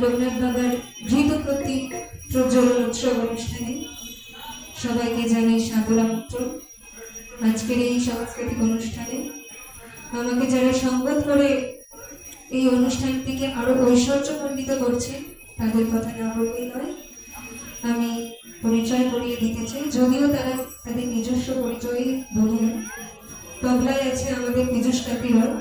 लोकनाथ बाबार धृतपति प्रज्वलन उत्सव अनुष्ठाने सबाइके जानाई सादर आमंत्रण। आजकेर এই সাংস্কৃতিক অনুষ্ঠানে আমাকে যারা সংবাদ করে এই অনুষ্ঠানটিকে আরো ঐশ্বর্যমণ্ডিত করছে তাদের কথা না বললেই নয়। আমি পরিচয় করিয়ে দিতে চাই, যদিও তারা তাদের নিজস্ব পরিচয় বলে। তবলায় আছে আমাদের পীযূষ কাপিওয়ার।